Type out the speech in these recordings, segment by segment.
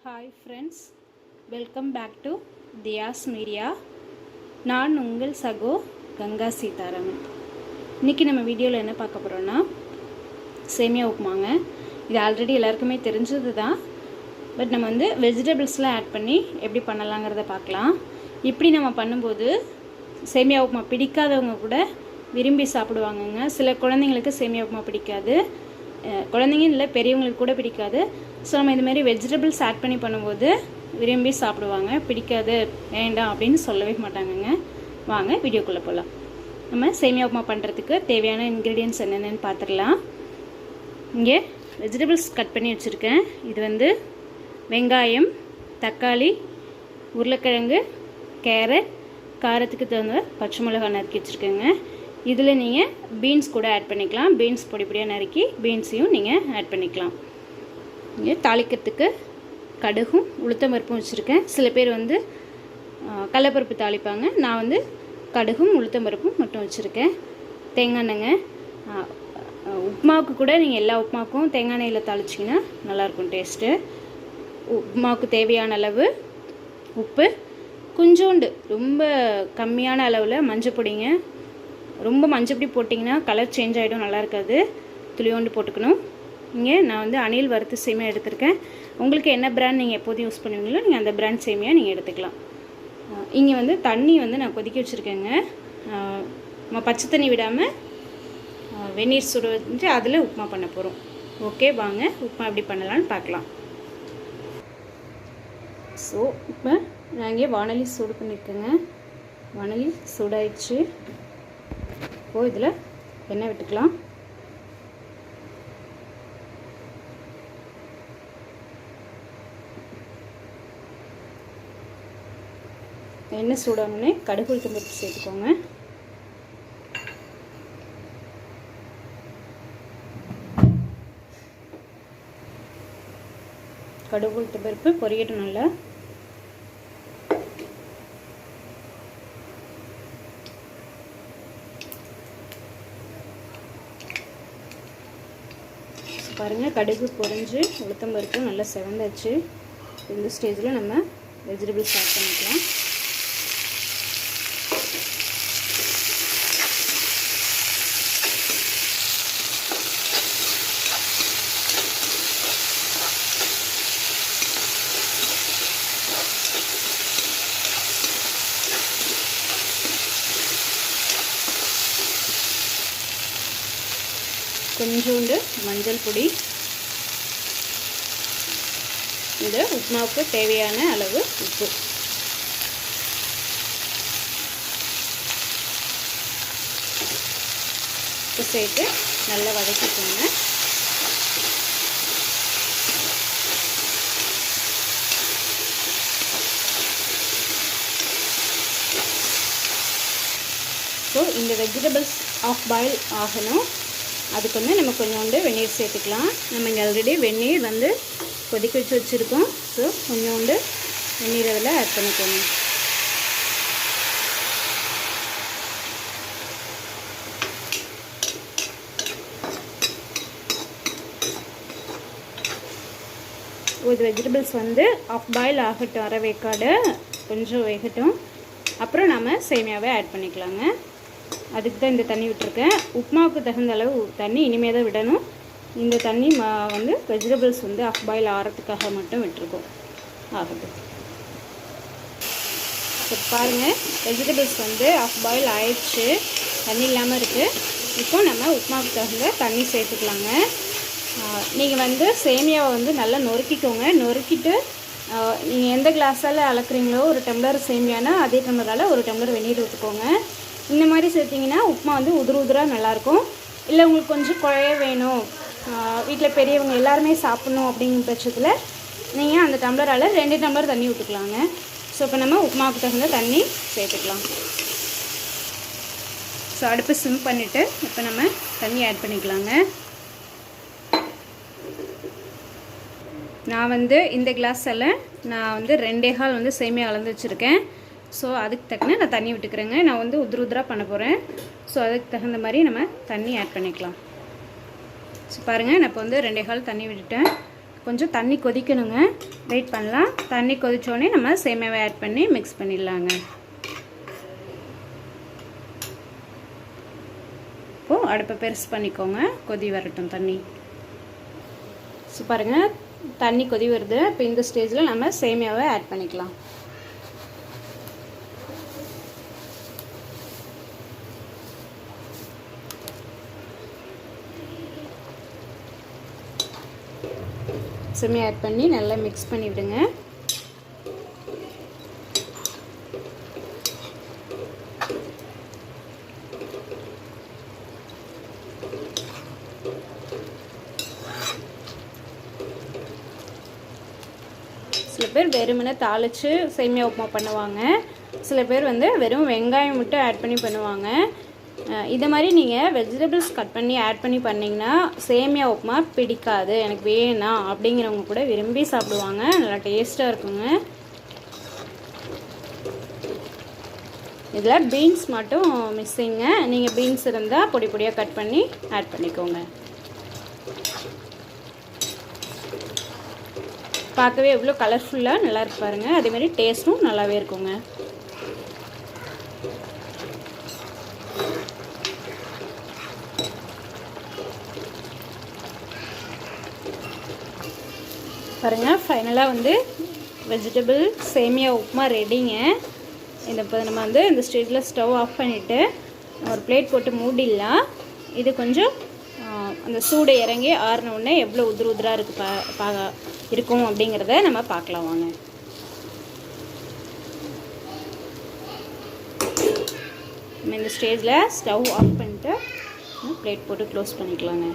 Hi friends, welcome back to Thiyas media. நான் உங்கள் சகோ கங்கா சீதாராமன். இன்றைக்கி நம்ம வீடியோவில் என்ன பார்க்க போகிறோன்னா சேமியா உப்புமாங்க. இது ஆல்ரெடி எல்லாருக்குமே தெரிஞ்சது தான். பட் நம்ம வந்து வெஜிடபிள்ஸ்லாம் ஆட் பண்ணி எப்படி பண்ணலாங்கிறத பார்க்கலாம். இப்படி நம்ம பண்ணும்போது சேமியா உப்புமா பிடிக்காதவங்க கூட விரும்பி சாப்பிடுவாங்கங்க. சில குழந்தைங்களுக்கு சேமியா உப்புமா பிடிக்காது, குழந்தைங்க இல்லை பெரியவங்களுக்கு கூட பிடிக்காது. ஸோ நம்ம இதுமாரி வெஜிடபிள்ஸ் ஆட் பண்ணி பண்ணும்போது விரும்பி சாப்பிடுவாங்க. பிடிக்காது வேண்டாம் அப்படின்னு சொல்லவே மாட்டாங்கங்க. வாங்க வீடியோக்குள்ளே போகலாம். நம்ம சேமியா உப்புமா பண்ணுறதுக்கு தேவையான இன்க்ரீடியன்ட்ஸ் என்னென்னு பார்த்துடலாம். இங்கே வெஜிடபிள்ஸ் கட் பண்ணி வச்சுருக்கேன். இது வந்து வெங்காயம், தக்காளி, உருளைக்கிழங்கு, கேரட், காரத்துக்கு தகுந்த பச்சை மிளகாய் நறுக்கி வச்சுருக்கேங்க. இதில் நீங்கள் பீன்ஸ் கூட ஆட் பண்ணிக்கலாம். பீன்ஸ் பொடி பொடியாக நறுக்கி பீன்ஸையும் நீங்கள் ஆட் பண்ணிக்கலாம். இங்கே தாளிக்கிறதுக்கு கடுகும் உளுத்தம் பருப்பும் வச்சுருக்கேன். சில பேர் வந்து கடலைப்பருப்பு தாளிப்பாங்க. நான் வந்து கடுகும் உளுத்தம் பருப்பும் மட்டும் வச்சுருக்கேன். தேங்காய் எண்ணெய்ங்க. உப்புமாவுக்கு கூட நீங்கள் எல்லா உப்புமாவுக்கும் தேங்காய் எண்ணெயில் தாளிச்சிங்கன்னா நல்லாயிருக்கும் டேஸ்ட்டு. உப்புமாவுக்கு தேவையான அளவு உப்பு, கொஞ்சோண்டு ரொம்ப கம்மியான அளவில் மஞ்சள் பொடிங்க. ரொம்ப மஞ்சள் பொடி போட்டிங்கன்னா கலர் சேஞ்ச் ஆகிடும், நல்லா இருக்காது. துளியோண்டு போட்டுக்கணும். இங்கே நான் வந்து அணில் வறுத்து சேமியா எடுத்திருக்கேன். உங்களுக்கு என்ன பிராண்ட் நீங்கள் எப்போதும் யூஸ் பண்ணுவீங்களோ நீங்கள் அந்த பிராண்ட் சேமியா நீங்கள் எடுத்துக்கலாம். இங்கே வந்து தண்ணி வந்து நான் கொதிக்க வச்சுருக்கேங்க. நம்ம பச்சை தண்ணி விடாமல் வெந்நீர் சுட வச்சு அதில் உப்புமா பண்ண போகிறோம். ஓகே, வாங்க உப்புமா எப்படி பண்ணலான்னு பார்க்கலாம். ஸோ இப்போ நான் இங்கே வானொலி சூடு பண்ணியிருக்கேங்க. வானொலி சூடாயிடுச்சு. இப்போது இதில் எண்ணெய் விட்டுக்கலாம். எண்ணெய் சூடானோடனே கடுகு உளுத்தம் பருப்பு சேர்த்துக்கோங்க. கடுகு உளுத்தம் பருப்பு பொரியட்டும் நல்லா. பாருங்கள், கடுகு பொரிஞ்சு உளுத்தம் பருப்பு நல்லா செவந்தாச்சு. இந்த ஸ்டேஜில் நம்ம வெஜிடபிள்ஸ் ஆட் பண்ணிக்கலாம். கொஞ்சோண்டு மஞ்சள் பொடி, இந்த உப்புமாவுக்கு தேவையான அளவு உப்பு, உப்பு சேர்த்து நல்லா வதக்கிக்கோங்க. ஸோ இந்த வெஜிடபிள்ஸ் ஆஃப் பாயில் ஆகணும். அதுக்கு வந்து நம்ம கொஞ்சோண்டு வெந்நீர் சேர்த்துக்கலாம். நம்ம இங்கே ஆல்ரெடி வெந்நீர் வந்து கொதிக்க வச்சு வச்சுருக்கோம். ஸோ கொஞ்சோண்டு வெந்நீர் அதில் ஆட் பண்ணிக்கோங்க. இது வெஜிடபிள்ஸ் வந்து ஆஃப் பாயில் ஆகட்டும், அரை வேக்காடு கொஞ்சம் வேகட்டும். அப்புறம் நம்ம சேமியாவை ஆட் பண்ணிக்கலாங்க. அதுக்கு தான் இந்த தண்ணி விட்டுருக்கேன். உப்புமாவுக்கு தகுந்த அளவு தண்ணி இனிமேல் தான் விடணும். இந்த தண்ணி வந்து வெஜிடபிள்ஸ் வந்து ஆஃப் பாயில் ஆகிறதுக்காக மட்டும் விட்டுருக்கோம். ஆகட்டும். இப்போ பாருங்கள், வெஜிடபிள்ஸ் வந்து ஆஃப் பாயில் ஆயிடுச்சு, தண்ணி இல்லாமல் இருக்குது. இப்போ நம்ம உப்புமாவுக்கு தகுந்த தண்ணி சேர்த்துக்கலாங்க. நீங்கள் வந்து சேமியாவை வந்து நல்லா நொறுக்கிக்கோங்க. நொறுக்கிட்டு நீங்கள் எந்த கிளாஸால் அளக்குறீங்களோ, ஒரு டம்ளர் சேமியானா அதே டம்ளரால் ஒரு டம்ளர் வெந்நீர் ஊற்றிக்கோங்க. இந்த மாதிரி சேர்த்திங்கன்னா உப்புமா வந்து உதிர உதிராக நல்லாயிருக்கும். இல்லை உங்களுக்கு கொஞ்சம் குழைய வேணும், வீட்டில் பெரியவங்க எல்லாருமே சாப்பிட்ணும் அப்படிங்கிற பட்சத்தில் நீங்கள் அந்த டம்ளரால் 2 டம்ளர் தண்ணி ஊற்றிக்கலாங்க. ஸோ இப்போ நம்ம உப்புமாவுக்கு தகுந்த தண்ணி சேர்த்துக்கலாம். ஸோ அடுப்பு சிம் பண்ணிவிட்டு இப்போ நம்ம தண்ணி ஆட் பண்ணிக்கலாங்க. நான் வந்து இந்த கிளாஸில் நான் வந்து 2.25 வந்து சேமியா அளந்து வச்சுருக்கேன். ஸோ அதுக்கு தக்கன நான் தண்ணி விட்டுக்கிறேங்க. நான் வந்து உதிராக பண்ண போகிறேன். ஸோ அதுக்கு தகுந்த மாதிரி நம்ம தண்ணி ஆட் பண்ணிக்கலாம். ஸோ பாருங்கள், நான் இப்போ வந்து 2.25 தண்ணி விட்டுட்டேன். கொஞ்சம் தண்ணி கொதிக்கணுங்க, வெயிட் பண்ணலாம். தண்ணி கொதிச்சோடனே நம்ம சேமியாவை ஆட் பண்ணி மிக்ஸ் பண்ணிடலாங்க. இப்போது அடுப்பை பெருசு பண்ணிக்கோங்க, கொதி வரட்டும் தண்ணி. ஸோ பாருங்கள், தண்ணி கொதி வருது. இப்போ இந்த ஸ்டேஜில் நம்ம சேமியாவை ஆட் பண்ணிக்கலாம். சேமியா ஆட் பண்ணி நல்லா மிக்ஸ் பண்ணி விடுங்க. சில பேர் வெறுமனே தாளித்து சேமியா உப்புமா பண்ணுவாங்க. சில பேர் வந்து வெறும் வெங்காயம் மட்டும் ஆட் பண்ணி பண்ணுவாங்க. இதை மாதிரி நீங்கள் வெஜிடபிள்ஸ் கட் பண்ணி ஆட் பண்ணி பண்ணிங்கன்னா சேமியா உப்புமா பிடிக்காது, எனக்கு வேணாம் அப்படிங்கிறவங்க கூட விரும்பி சாப்பிடுவாங்க. நல்லா டேஸ்ட்டாக இருக்குங்க. இதில் பீன்ஸ் மட்டும் மிஸ்ஸிங்க. நீங்கள் பீன்ஸ் இருந்தால் பொடி பொடியாக கட் பண்ணி ஆட் பண்ணிக்கோங்க. பார்க்கவே எவ்வளோ கலர்ஃபுல்லாக நல்லா இருக்கு பாருங்கள். அதேமாதிரி டேஸ்ட்டும் நல்லாவே இருக்குங்க. பாருங்கள், ஃபைனலாக வந்து வெஜிடபிள் சேமியா உப்புமா ரெடிங்க. இப்போ நம்ம வந்து இந்த ஸ்டேஜில் ஸ்டவ் ஆஃப் பண்ணிவிட்டு ஒரு பிளேட் போட்டு மூடிடலாம். இது கொஞ்சம் அந்த சூடு இறங்கி ஆறினோடனே எவ்வளோ உதிராக இருக்கும் அப்படிங்கிறத நம்ம பார்க்கலாம் வாங்க. நம்ம இந்த ஸ்டேஜில் ஸ்டவ் ஆஃப் பண்ணிட்டு பிளேட் போட்டு க்ளோஸ் பண்ணிக்கலாங்க.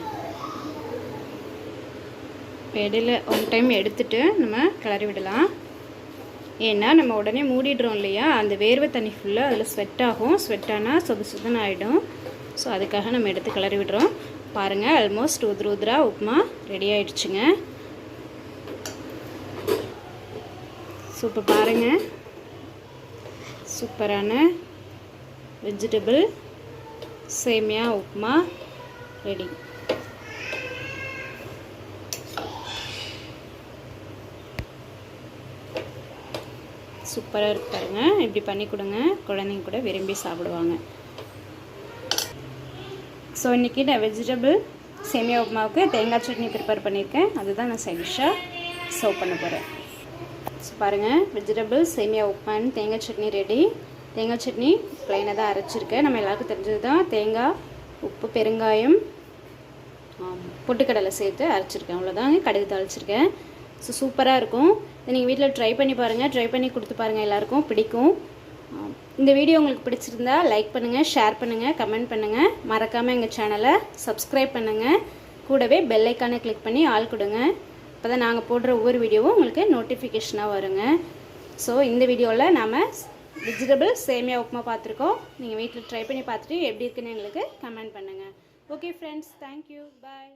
இடையில ஒன் டைம் எடுத்துகிட்டு நம்ம கிளறி விடலாம். ஏன்னா நம்ம உடனே மூடிடுறோம் இல்லையா, அந்த வேர்வை தண்ணி ஃபுல்லாக அதில் ஸ்வெட் ஆகும். ஸ்வெட் ஆனால் சொதுன்னு ஆகிடும். ஸோ அதுக்காக நம்ம எடுத்து கிளறி விடுறோம். பாருங்கள், ஆல்மோஸ்ட் உதிரா உப்புமா ரெடி ஆகிடுச்சுங்க. சூப்பர். பாருங்கள், சூப்பரான வெஜிடபிள் சேமியா உப்புமா ரெடி. சூப்பராக இருக்கு பாருங்க. இப்படி பண்ணி கொடுங்க, குழந்தைங்க கூட விரும்பி சாப்பிடுவாங்க. ஸோ இன்றைக்கி நான் வெஜிடபிள் சேமியா உப்புமாவுக்கு தேங்காய் சட்னி ப்ரிப்பேர் பண்ணியிருக்கேன். அதுதான் நான் சைடிஷாக சர்வ் பண்ண போகிறேன். ஸோ பாருங்கள், வெஜிடபிள் சேமியா உப்புமான்னு தேங்காய் சட்னி ரெடி. தேங்காய் சட்னி ப்ளைனாக தான் அரைச்சிருக்கேன். நம்ம எல்லாருக்கும் தெரிஞ்சது தான். தேங்காய், உப்பு, பெருங்காயம், பொட்டுக்கடலை சேர்த்து அரைச்சிருக்கேன். அவ்வளோதாங்க. கடுகு தாளிச்சிருக்கேன். ஸோ சூப்பராக இருக்கும். இதை நீங்கள் வீட்டில் ட்ரை பண்ணி பாருங்கள். ட்ரை பண்ணி கொடுத்து பாருங்கள், எல்லாேருக்கும் பிடிக்கும். இந்த வீடியோ உங்களுக்கு பிடிச்சிருந்தா லைக் பண்ணுங்கள், ஷேர் பண்ணுங்கள், கமெண்ட் பண்ணுங்கள். மறக்காமல் எங்கள் சேனலை சப்ஸ்கிரைப் பண்ணுங்கள். கூடவே பெல் ஐக்கானை கிளிக் பண்ணி ஆல் கொடுங்க. அப்போ தான் நாங்கள் போடுற ஒவ்வொரு வீடியோவும் உங்களுக்கு நோட்டிஃபிகேஷனாக வருங்க. ஸோ இந்த வீடியோவில் நாம் வெஜிடபிள் சேமியா உப்புமா பார்த்துருக்கோம். நீங்கள் வீட்டில் ட்ரை பண்ணி பார்த்துட்டு எப்படி இருக்குன்னு எங்களுக்கு கமெண்ட் பண்ணுங்கள். ஓகே ஃப்ரெண்ட்ஸ், தேங்க்யூ, பாய்.